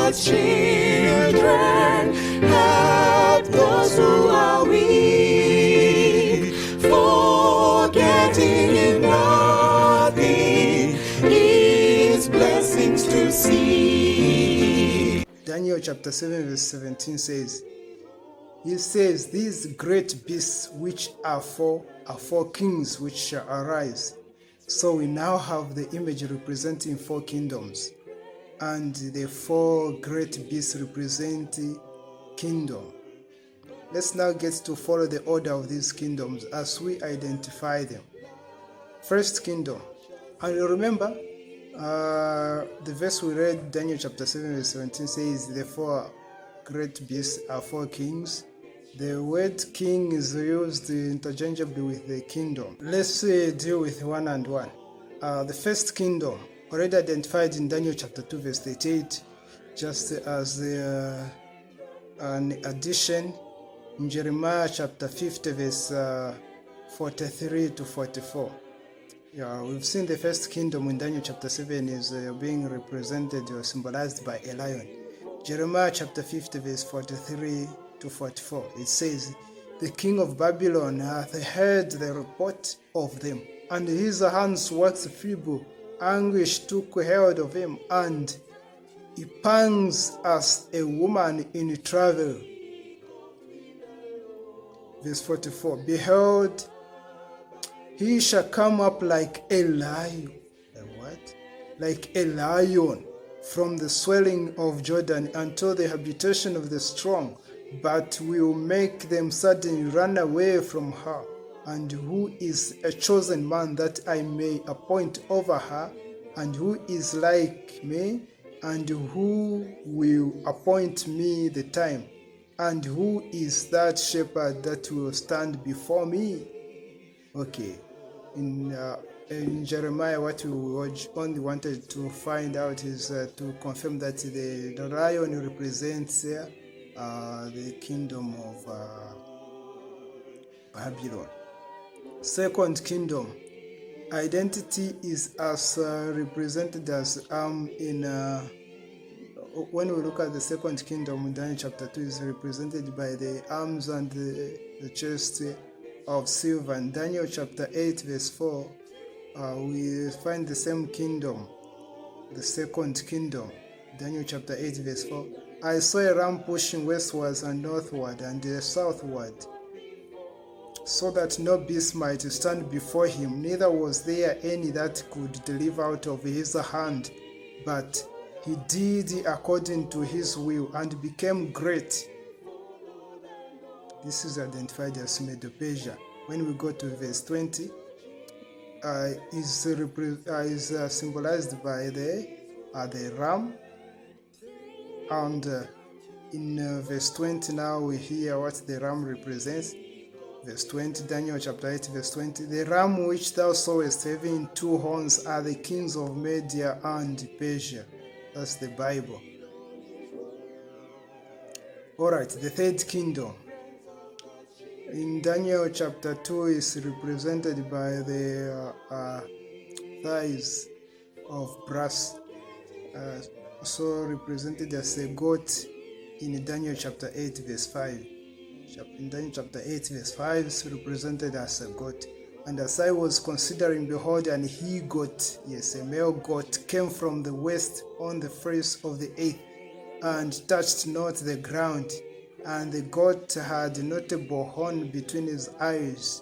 God's children, help those who are weak, forgetting in nothing His blessings to see. Daniel chapter 7 verse 17 says, he says, these great beasts which are four kings which shall arise. So we now have the image representing 4 kingdoms, and the 4 great beasts represent kingdom. Let's now get to follow the order of these kingdoms as we identify them. First kingdom, and remember the verse we read, Daniel chapter 7 verse 17 says the 4 great beasts are 4 kings. The word king is used interchangeably with the kingdom. Let's deal with one and one. The first kingdom, already identified in Daniel chapter 2 verse 38, just as an addition in Jeremiah chapter 50 verse 43 to 44. Yeah, we've seen the first kingdom in Daniel chapter 7 is being represented or symbolized by a lion. Jeremiah chapter 50 verse 43 to 44, it says, the king of Babylon hath heard the report of them, and his hands waxed feeble, anguish took hold of him, and he pangs as a woman in travail. Verse 44, behold, he shall come up like a lion. A what? Like a lion from the swelling of Jordan until the habitation of the strong, but will make them suddenly run away from her. And who is a chosen man that I may appoint over her? And who is like me? And who will appoint me the time? And who is that shepherd that will stand before me? Okay, in Jeremiah, what we only wanted to find out is to confirm that the lion represents the kingdom of Babylon. Second kingdom, identity is as represented as in when we look at the second kingdom in Daniel chapter 2, is represented by the arms and the chest of silver. In Daniel chapter 8 verse 4, we find the same kingdom, the second kingdom. Daniel chapter 8 verse 4, I saw a ram pushing westwards and northward and southward, so that no beast might stand before him, neither was there any that could deliver out of his hand, but he did according to his will and became great. This is identified as Medo-Persia. When we go to verse 20, is symbolized by the ram, and in verse 20 now we hear what the ram represents. Verse 20, Daniel chapter 8 verse 20, the ram which thou sawest having 2 horns are the kings of Media and Persia. That's the Bible. Alright, the third kingdom in Daniel chapter 2 is represented by the thighs of brass, so represented as a goat in Daniel chapter 8 verse 5. In Daniel chapter 8 verse 5 is represented as a goat. And as I was considering, behold, an he-goat, yes, a male goat, came from the west on the face of the earth, and touched not the ground. And the goat had a notable horn between his eyes.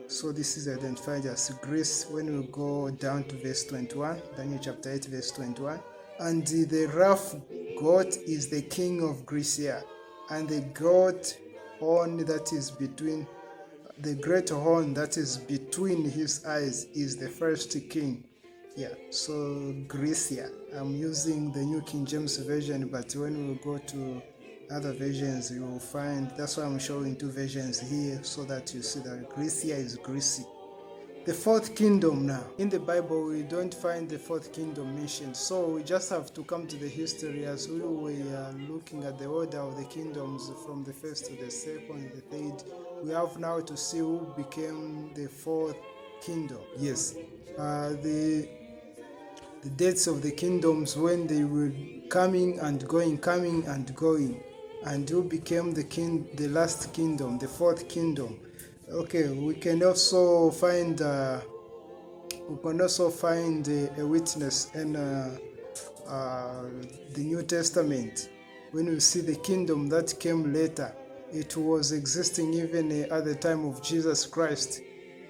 So this is identified as Greece when we go down to verse 21, Daniel chapter 8 verse 21. And the rough goat is the king of Greece here, and the goat horn that is between the great horn that is between his eyes is the first king. Yeah, so Grecia. I'm using the New King James Version, but when we go to other versions, you will find, that's why I'm showing 2 versions here, so that you see that Grecia is Greece. The fourth kingdom now. In the Bible, we don't find the fourth kingdom mentioned, so we just have to come to the history as we were looking at the order of the kingdoms from the first to the second, the third. We have now to see who became the fourth kingdom. Yes, the the dates of the kingdoms when they were coming and going, and who became the last kingdom, the fourth kingdom. Okay, we can also find a witness in the New Testament. When we see the kingdom that came later, it was existing even at the time of Jesus Christ.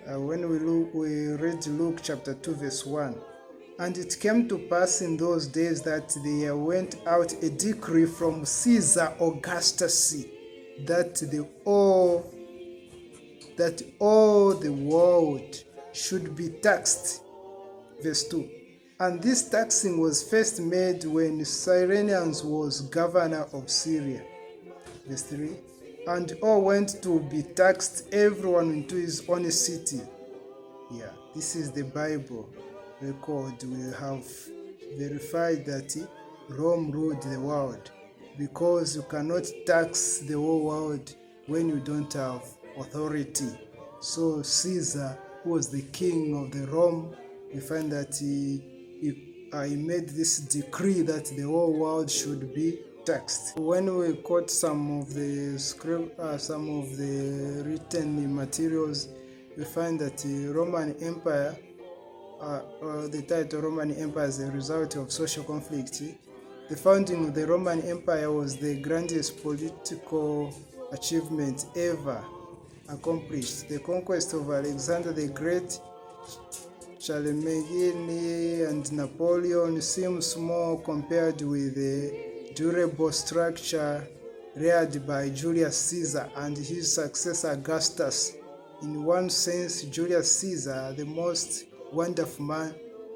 When we read Luke chapter 2 verse 1. And it came to pass in those days that there went out a decree from Caesar Augustus that all the world should be taxed. Verse 2. And this taxing was first made when Cyrenius was governor of Syria. Verse 3. And all went to be taxed, everyone into his own city. Yeah, this is the Bible record. We have verified that Rome ruled the world, because you cannot tax the whole world when you don't have authority. So Caesar, who was the king of the Rome, we find that he made this decree that the whole world should be taxed. When we quote some of the written materials, we find that the Roman Empire, the title Roman Empire is a result of social conflict. The founding of the Roman Empire was the grandest political achievement ever accomplished. The conquest of Alexander the Great, Charlemagne, and Napoleon seems small compared with the durable structure reared by Julius Caesar and his successor Augustus. In one sense, Julius Caesar, the most wonderful man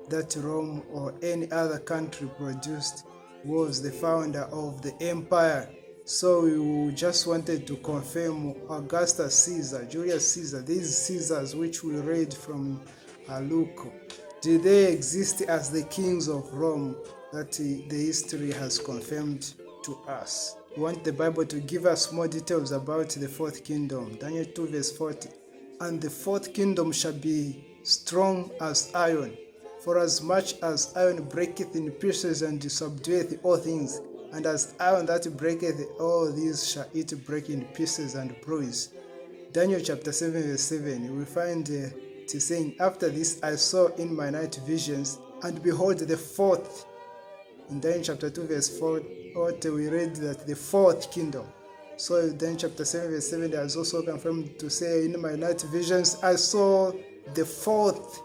that Rome or any other country produced, was the founder of the empire. So we just wanted to confirm Augustus Caesar, Julius Caesar, these Caesars which we read from Luke, did they exist as the kings of Rome that the history has confirmed to us? We want the Bible to give us more details about the fourth kingdom. Daniel 2 verse 40. And the fourth kingdom shall be strong as iron, for as much as iron breaketh in pieces and subdueth all things, and as iron that breaketh all these shall it break in pieces and bruise. Daniel chapter 7 verse 7, we find it saying, after this I saw in my night visions, and behold the fourth. In Daniel chapter 2 verse 4, we read that the fourth kingdom. So then chapter 7 verse 7 is also confirmed to say, in my night visions I saw the fourth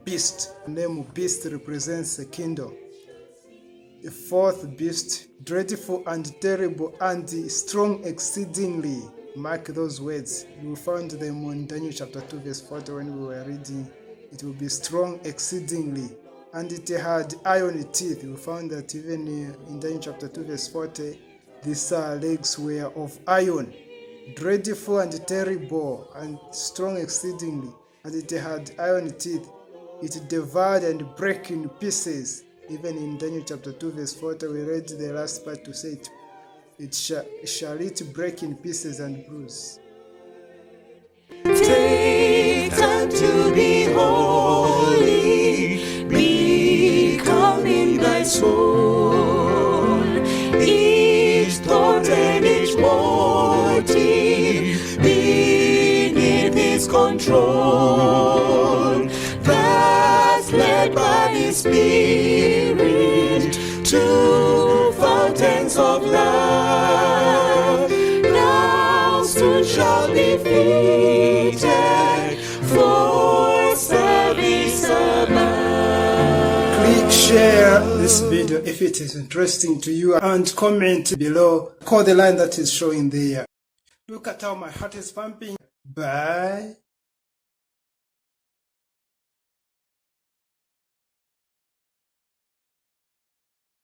beast. The name beast represents the kingdom. The fourth beast, dreadful and terrible and strong exceedingly. Mark those words. We found them in Daniel chapter 2 verse 40 when we were reading. It will be strong exceedingly. And it had iron teeth. We found that even in Daniel chapter 2 verse 40, these legs were of iron. Dreadful and terrible and strong exceedingly. And it had iron teeth. It devoured and broke in pieces. Even in Daniel chapter 2 verse 40, we read the last part to say it shall it break in pieces and bruise. Take time to be holy, become in thy soul. Each thought and each motive beneath his control, that's led by his Spirit to fountains of love. Now soon shall be fitted for service above. Click share this video if it is interesting to you, and comment below. Call the line that is showing there. Look at how my heart is pumping. Bye.